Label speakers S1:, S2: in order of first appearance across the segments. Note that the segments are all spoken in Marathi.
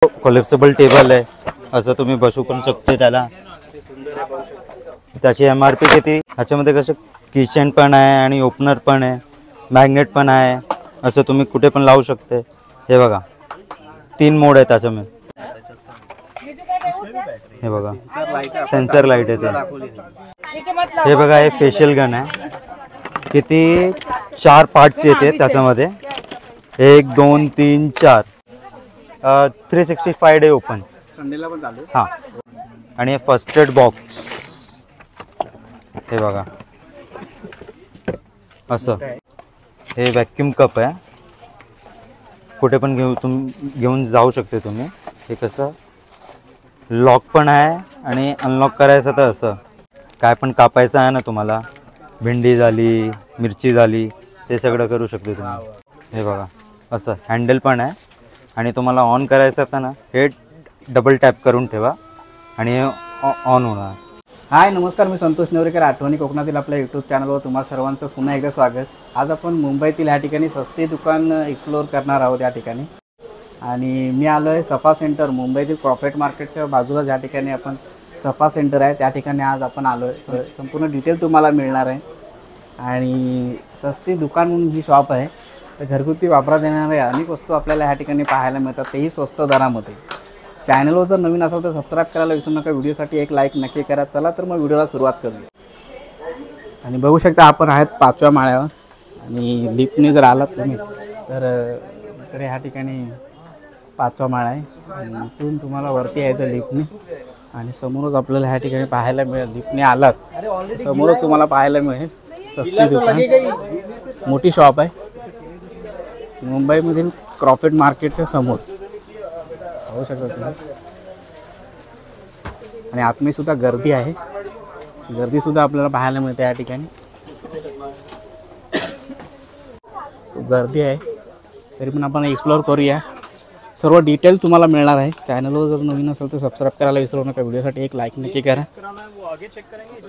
S1: कोलॅप्सिबल टेबल आहे, असं तुम्ही बसू पण शकते त्याला। त्याची MRP किती? ह्याच्यामध्ये कसं किचन पण आहे आणि ओपनर पण आहे, मॅग्नेट पण आहे, असं तुम्ही कुठे पण लावू शकते। हे बघा 3 मोड आहे त्याच्यामध्ये। हे बघा सेन्सर लाईट आहे ते। हे बघा हे फेशियल गन आहे, किती 4 पार्ट्स येते त्याच्यामध्ये, 1 2 3 4 365 डे ओपन
S2: संडेला पण चालू।
S1: हां, आणि फर्स्ट एड बॉक्स हे बघा असं। हे व्हॅक्यूम कप आहे, कुठे पण घेऊन जाऊ शकते तुम्ही। हे कसं लॉक पण आहे आणि अनलॉक करायचं तर असं काय पण कापायचं आहे ना तुम्हाला, भेंडी झाली, मिरची झाली, ते सगळं करू शकते तुम्ही। हे बघा असं हँडल पण आहे, आणि तुम्हाला ऑन करायचं तर ना हे डबल टॅप करून ठेवा आणि ऑन होणार।
S2: हाय नमस्कार, मी संतोष नेवरेकर, आठवणी कोकणातील आपल्या यूट्यूब चॅनलवर तुम्हा सर्वांचं पुन्हा एकदा स्वागत। आज आपण मुंबईतील ह्या ठिकाणी सस्ते दुकान एक्सप्लोअर करणार आहोत या ठिकाणी। आणि मी आलो आहे सफा सेंटर, मुंबईतील प्रॉफिट मार्केटच्या बाजूला ज्या ठिकाणी आपण सफा सेंटर आहे त्या ठिकाणी आज आपण आलो आहे। संपूर्ण डिटेल तुम्हाला मिळणार आहे। आणि सस्ती दुकान म्हणून ही शॉप आहे, तर घरगुती वापरात येणाऱ्या अनेक वस्तू आपल्याला ह्या ठिकाणी पाहायला मिळतात, तेही स्वस्त दरामध्ये। चॅनलवर जर नवीन असाल तर सबस्क्राईब करायला विसरू नका, व्हिडिओसाठी एक लाईक नक्की करा। चला तर मग व्हिडिओला सुरुवात करूया। आणि बघू शकता आपण आहेत 5व्या माळ्यावर, आणि लिफ्टने जर आलात तुम्ही तर इकडे ह्या ठिकाणी 5वा माळा आहे, आणि इथून तुम्हाला वरती यायचं लिफ्टने। आणि समोरच आपल्याला ह्या ठिकाणी पाहायला मिळेल, लिफ्टने आलात समोरच तुम्हाला पाहायला मिळेल सस्ती दुकान। मोठी शॉप आहे मुंबईमधील प्रॉफिट मार्केटच्या समोर, पाहू शकता तुम्ही। आणि आतमध्ये सुद्धा गर्दी आहे, गर्दी सुद्धा आपल्याला पाहायला मिळते या ठिकाणी, गर्दी आहे। तरी पण आपण एक्सप्लोअर करूया, सर्व डिटेल्स तुम्हाला मिळणार आहे। चॅनलवर जर नवीन असेल तर सबस्क्राईब करायला विसरू नका, व्हिडिओसाठी एक लाईक नक्की करा।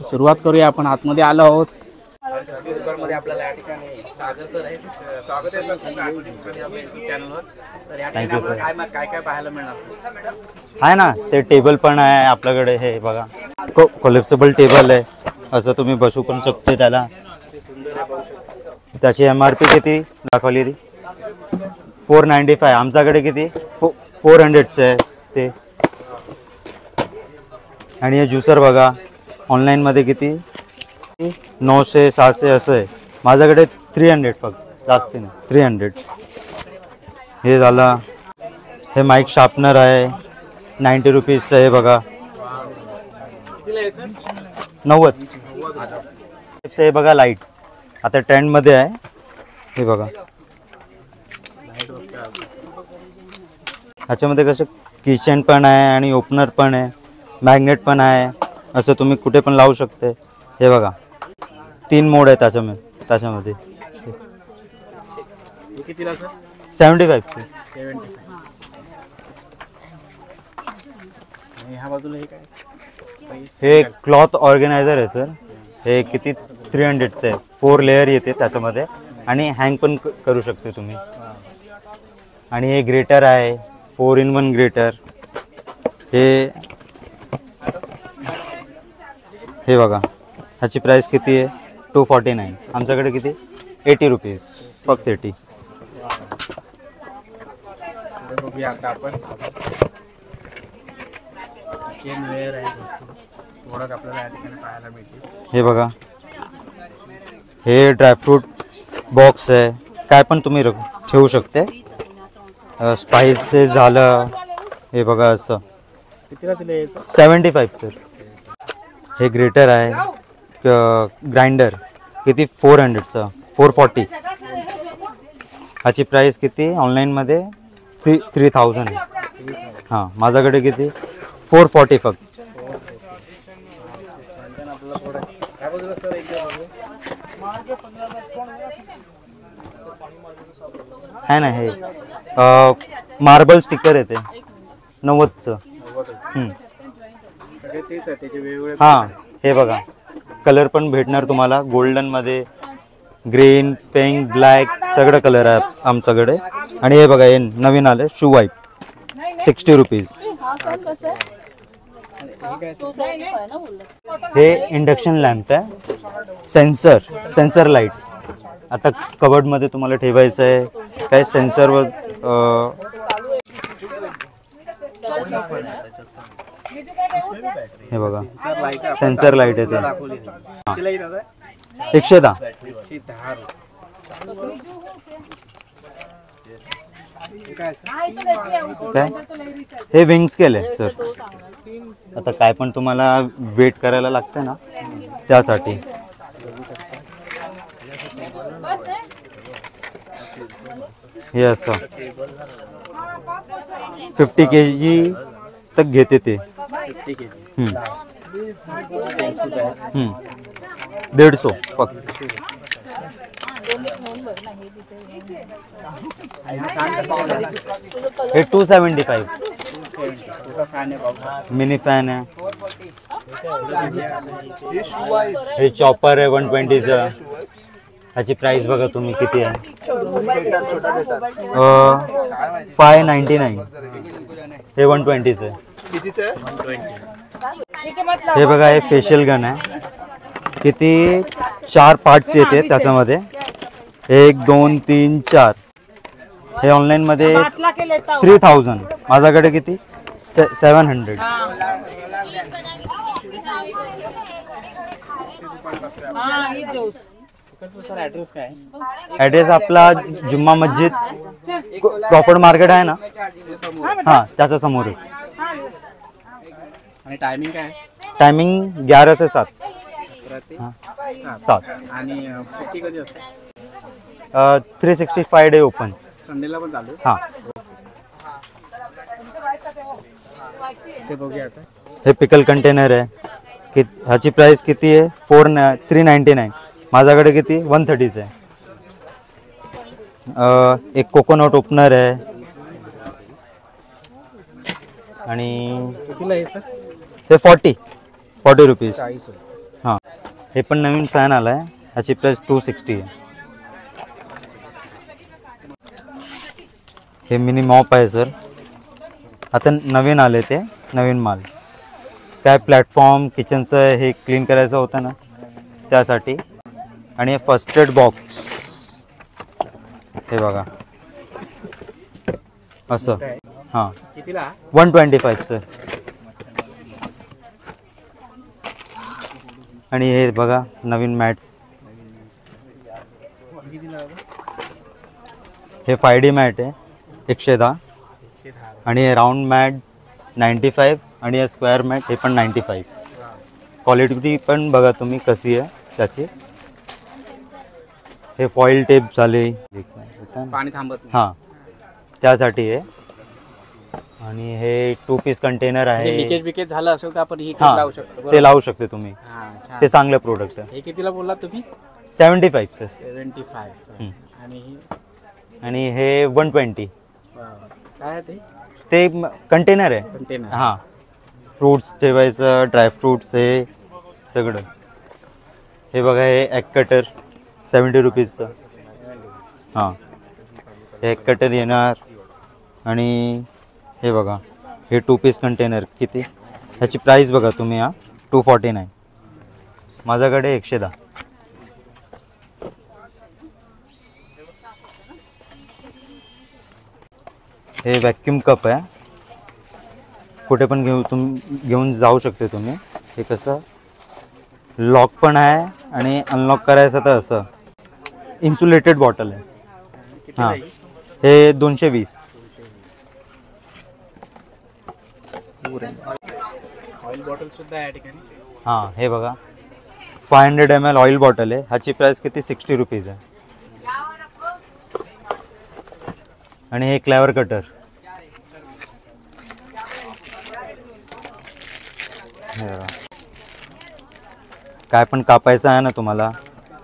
S2: सुरुवात करूया, आपण आतमध्ये आलो आहोत। दुकानमध्ये आपल्याला या ठिकाणी सागर सर आहे, स्वागत आहे सर तुमचं आपल्या यूट्यूब चॅनलवर। तर या ठिकाणी आपल्याला काय काय पाहायला मिळणार
S1: आहे ना, ते टेबल पण आहे आपल्याकडे। हे बघा कोलॅप्सिबल टेबल आहे, असं तुम्ही बसू पण शकते त्याला। त्याची MRP किती दाखवली ती 495, आमच्याकडे किती 400चं आहे ते। आणि हे ज्युसर बघा ऑनलाईनमध्ये किती 900 700 असं आहे, माझ्याकडे 300 फक्त, जास्त नाही 300। हे झालं, हे माईक शार्पनर आहे 90 रुपीजचं आहे बघा, 90। हे बघा लाईट आता ट्रेंडमध्ये आहे, हे बघा। ह्याच्यामध्ये कसं किचन पण आहे आणि ओपनर पण आहे, मॅग्नेट पण आहे, असं तुम्ही कुठे पण लावू शकते। हे बघा 3 मोड आहे त्याच्यामध्ये।
S2: कितीला सर?
S1: 75 चे।
S2: ह्या बाजूला हे काय?
S1: हे क्लॉथ ऑर्गनायझर आहे सर, हे किती 300चं आहे, 4 लेअर येते त्याच्यामध्ये, आणि हँग पण करू शकते तुम्ही। आणि हे ग्रेटर आहे 4-in-1 ग्रेटर। हे बघा ह्याची प्राइस किती आहे 249, आमच्याकडे किती 80 रुपीज, फक्त 80।
S2: बघूया आता आपण किचनवेअर आहे, प्रोडक्ट आपल्याला या ठिकाणी पाहायला मिळते।
S1: हे बघा हे ड्रायफ्रूट बॉक्स आहे, काय पण तुम्ही ठेवू शकते। स्पाइसेस झालं, हे बघा असं
S2: कितीला दिलं याचं?
S1: 75 सर। हे ग्रेटर आहे ग्राइंडर, किती 400चं 440, ह्याची प्राइस किती ऑनलाईनमध्ये 3000 आहे। हां, माझ्याकडे किती 440 फक्त। आहे ना, हे मार्बल स्टिकर येते 90चं। हां, हे बघा कलर पण भेटणार तुम्हाला, गोल्डनमध्ये, ग्रीन, पिंक, ब्लॅक सगळं कलर आहे आमच्याकडे। आणि हे बघा हे नवीन आले शू वाईप, 60 रुपीज. हे इंडक्शन लॅम्प आहे, सेन्सर लाईट. आता कबर्डमध्ये तुम्हाला ठेवायचं आहे काय सेन्सरवर. हे बघा सेन्सर लाईट आहे ते. 110. काय हे विंग्स केले सर. आता काय पण तुम्हाला वेट करायला लागतं ना त्यासाठी. हे असं 50 kg तक घेते ते. 150 फक्त. हे 275 मिनी फॅन आहे. हे चॉपर आहे 120चं. ह्याची प्राइस बघा तुम्ही किती आहे. 599. हे 120चं आहे. हे बघा हे फेशियल गन आहे. किती 4 पार्ट्स येते त्याच्यामध्ये. 1 2 3 4. हे ऑनलाईन मध्ये 3000. माझ्याकडे किती 700. ॲड्रेस आपला जुम्मा मस्जिद क्रॉफर्ड मार्केट आहे ना, हां त्याच्या समोरच.
S2: आणि टायमिंग काय?
S1: टायमिंग 11 से 7. 7.
S2: आणि सुट्टी कधी असते?
S1: 365 डे ओपन.
S2: संडेला पण चालू.
S1: हां.
S2: ते बघूया आता.
S1: हे पिकल कंटेनर आहे. ह्याची प्राइस किती आहे 399. माझ्याकडे किती 130 आहे. एक कोकोनट ओपनर आहे. आणि
S2: कितीला आहे सर?
S1: हे 40 रुपीज.
S2: 40.
S1: हां. हे पण नवीन फॅन आला आहे. ह्याची प्राइस 260 आहे. हे मिनी मॉप आहे सर. आता नवीन आले ते नवीन माल. काय प्लॅटफॉर्म किचनचं हे क्लीन करायचं होतं ना त्यासाठी. आणि हे फर्स्ट एड बॉक्स. हे बघा असं. हां
S2: कितीला?
S1: 125 सर. आणि हे बघा नवीन मॅट्स. हे 5D मॅट आहे 110. आणि हे राऊंड मॅट 95. आणि हे स्क्वेअर मॅट हे पण 95. क्वालिटी पण बघा तुम्ही कशी आहे त्याची. हे फॉईल टेप झाले
S2: पाणी थांबत.
S1: हां त्यासाठी आहे. आणि हे 2 पीस कंटेनर आहे.
S2: लिकेज झालं असेल तर आपण ही
S1: हां
S2: लावू शकतो.
S1: ते लावू शकते तुम्ही. ते चांगलं प्रोडक्ट आहे.
S2: हे कितीला बोललात तुम्ही?
S1: 75 सर.
S2: 75.
S1: आणि हे 120.
S2: काय आहे ते?
S1: ते कंटेनर आहे.
S2: कंटेनर.
S1: हां फ्रूट्स ठेवायचं ड्रायफ्रूट्स हे सगळं. हे बघा हे एग कटर 70 रुपीजचं. हां हे एग कटर येणार. आणि हे बघा हे 2 पीस कंटेनर किती. ह्याची प्राईस बघा तुम्ही. 249. माझ्याकडे 110. हे व्हॅक्यूम कप आहे. कुठे पण घेऊन जाऊ शकते तुम्ही. हे कसं लॉक पण आहे आणि अनलॉक करायचं तर असं. इन्सुलेटेड बॉटल आहे. हां हे 220.
S2: ऑइल बॉटल सुद्धा आहे या ठिकाणी.
S1: हां हे बघा 500 ml ऑइल बॉटल आहे. ह्याची प्राइस किती 60 रुपीज आहे. आणि हे क्लेवर कटर. हे बघा काय पण कापायचं आहे ना तुम्हाला.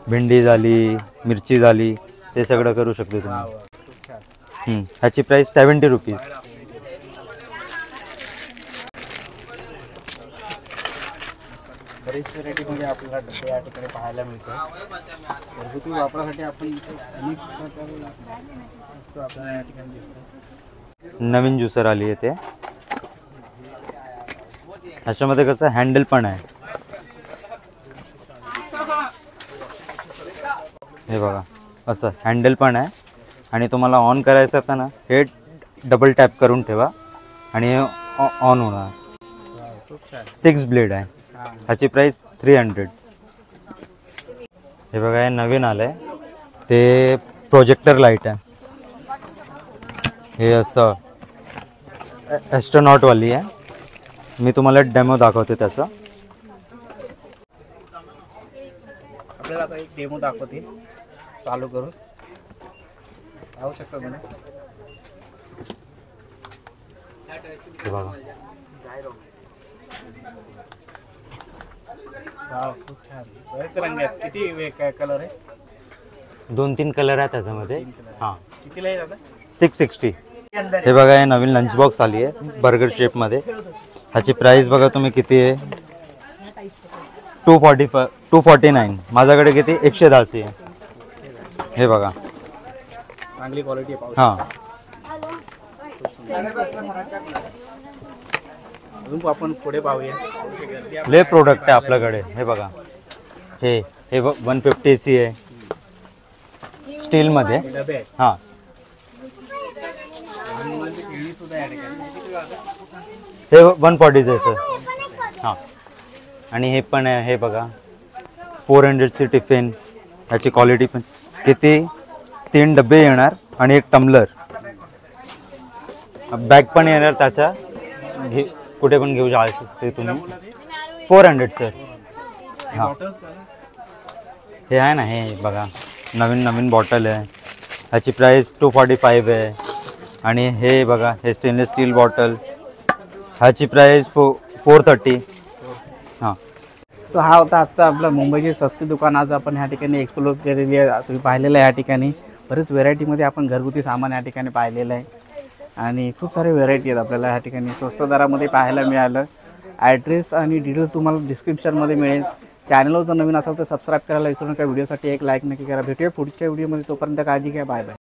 S1: भेंडी झाली मिरची झाली ते सगळं करू शकते तुम्ही. ह्याची प्राइस 70 रुपीज.
S2: बरेच व्हरायटीमध्ये आपल्याला डबे या ठिकाणी पाहायला मिळते. घरगुती वापरासाठी आपण अनेक प्रकारे वस्तू आपल्याला या ठिकाणी दिसतात.
S1: नवीन ज्युसर आली आहे ते. ह्याच्यामध्ये कसं हँडल पण आहे. हे बघा असं हँडल पण आहे आणि तुम्हाला ऑन करायचं असतं ना, हे डबल टॅप करून ठेवा आणि हे ऑन होणार. 6 ब्लेड आहे. ह्याची प्राईस 300. हे बघा हे नवीन आलं आहे ते प्रोजेक्टर लाईट आहे. हे असं ॲस्ट्रोनॉटवाली आहे. मी तुम्हाला डेमो दाखवते त्याचा.
S2: आपल्याला आता एक डेमो दाखवते चालू करून. पाहू शकता तुम्ही.
S1: हे बघा
S2: वाव, खूप छान. बरेच रंग आहेत. किती काय कलर आहे?
S1: 2-3 कलर आहे त्याच्यामध्ये. हां,
S2: कितीला आहे दादा?
S1: 660. हे बघा हे नवीन लंच बॉक्स आली आहे बर्गर शेपमध्ये. ह्याची प्राईस बघा तुम्ही किती आहे. 249. माझ्याकडे किती 110ची आहे. हे बघा
S2: चांगली क्वालिटी आहे. पाहू
S1: हां.
S2: अजून आपण पुढे पाहूया.
S1: लय प्रोडक्ट आहे आपल्याकडे. हे बघा हे 150ची आहे स्टीलमध्ये.
S2: डबे आहेत.
S1: हां,
S2: खेळणी सुद्धा या ठिकाणी.
S1: हे 140चं आहे सर. हां, आणि हे पण आहे. हे बघा 400ची टिफिन. ह्याची क्वालिटी पण किती 3 डबे येणार आणि एक टम्बलर. बॅग पण येणार त्याच्या. कुठे पण घेऊ शकते तुम्ही. 400 सर. हां, हे आहे ना, हे बघा नवीन बॉटल आहे. ह्याची प्राईस 245 आहे. आणि हे बघा हे स्टेनलेस स्टील बॉटल. ह्याची प्राईस 430. हां.
S2: सो हा होता आजचा आपला मुंबईची स्वस्त दुकान. आज आपण ह्या ठिकाणी एक्सप्लोर केलेली आहे. तुम्ही पाहिलेलं आहे या ठिकाणी बरेच व्हेरायटीमध्ये आपण घरगुती सामान या ठिकाणी पाहिलेलं आहे आणि खूप सारे व्हेरायटी आहेत आपल्याला ह्या ठिकाणी स्वस्त दरामध्ये पाहायला मिळालं. ॲड्रेस आणि डिटेल्स तुम्हाला डिस्क्रिप्शनमध्ये मिळेल. चॅनलवर जर नवीन असाल तर सबस्क्राईब करायला विसरू नका. व्हिडिओसाठी एक लाईक नक्की करा. भेटूया पुढच्या व्हिडिओमध्ये. तोपर्यंत काळजी घ्या. Bye bye.